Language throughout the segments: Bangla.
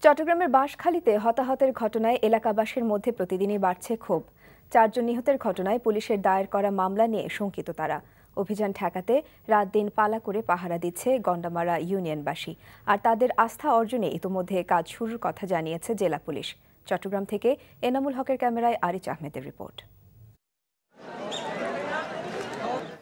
চট্টগ্রামের বাঁশখালীতে হতাহতের ঘটনায় এলাকাবাসীর মধ্যে প্রতিদিনই বাড়ছে ক্ষোভ। 4 জন নিহতের ঘটনায় পুলিশের দায়ের করা মামলা নিয়ে শঙ্কিত তারা। অভিযান ঠেকাতে রাত দিন পালা করে পাহারা দিচ্ছে গন্ডামারা ইউনিয়নবাসী। আর তাদের আস্থা অর্জনে ইতোমধ্যে কাজ শুরুর কথা জানিয়েছে জেলা পুলিশ। চট্টগ্রাম থেকে এনামুল হকের ক্যামেরায় আরিচ আহমেদের রিপোর্ট।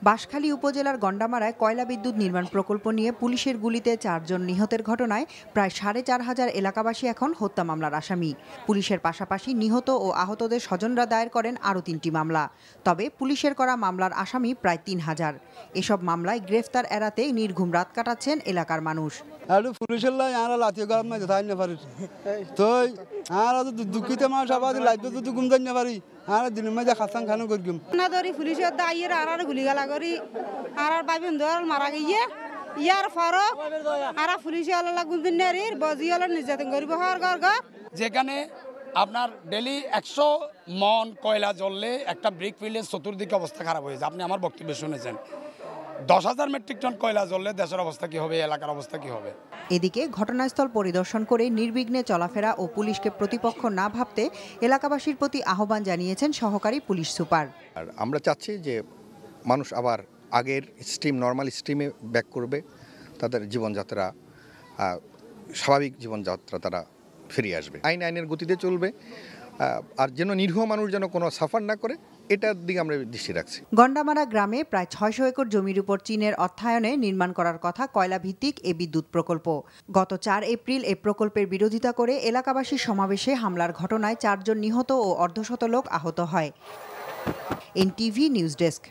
বাঁশখালী উপজেলার গন্ডামারায় কয়লা বিদ্যুৎ নির্মাণ প্রকল্প নিয়ে পুলিশের গুলিতে 4 জন নিহতের ঘটনায় প্রায় 4,500 এলাকাবাসী এখন হত্যা মামলার আসামি। পুলিশের পাশাপাশি নিহত ও আহতদের স্বজনরা দায়ের করেন আরও 3টি মামলা। তবে পুলিশের করা মামলার আসামি প্রায় 3000। এসব মামলায় গ্রেফতার এড়াতে নির্ঘুম রাত কাটাচ্ছেন এলাকার মানুষ। দুঃখিত মানুষ আবার লাইফে যদি ঘুম জানি না পারি আর দিনের মধ্যে খাসান খানো করিম না ধরি পুলিশের দাইয়ের আর গুলিগালা করি আর বাইবেন ধর মারা গিয়ে ইয়ার ফর আর পুলিশে আল্লাহ গুনদিন নারীর বজি আল্লাহ নির্যাতন করিব হর ঘর ঘর। যেখানে আপনার ডেলি 100 মন কয়লা জ্বললে একটা ব্রিক ফিল্ডের চতুর্দিকে অবস্থা খারাপ হয়েছে। আপনি আমার বক্তব্য শুনেছেন। 10,000 মেট্রিক টন কয়লা জ্বললে দেশের অবস্থা কি হবে, এলাকার অবস্থা কি হবে। এদিকে ঘটনাস্থল পরিদর্শন করে নির্বিঘ্নে চলাফেরা ও পুলিশকে প্রতিপক্ষ না ভাবতে এলাকাবাসীর প্রতি আহ্বান জানিয়েছেন সহকারী পুলিশ সুপার। আর আমরা চাচ্ছি যে মানুষ আবার আগের নর্মাল স্ট্রিমে ব্যাক করবে, তাদের জীবনযাত্রা স্বাভাবিক জীবনযাত্রা তারা ফিরে আসবে, আইনের গতিতে চলবে, আর যেন নিরীহ মানুষ যেন কোনো সাফার না করে এটার দিকে আমরা দৃষ্টি রাখছি। গন্ডামারা গ্রামে প্রায় 600 একর জমির উপর চীনের অর্থায়নে নির্মাণ করার কথা কয়লা ভিত্তিক এ বিদ্যুৎ প্রকল্প। গত 4 এপ্রিল এ প্রকল্পের বিরোধিতা করে এলাকাবাসীর সমাবেশে হামলার ঘটনায় 4 জন নিহত ও অর্ধশত লোক আহত হয়। NTV news desk.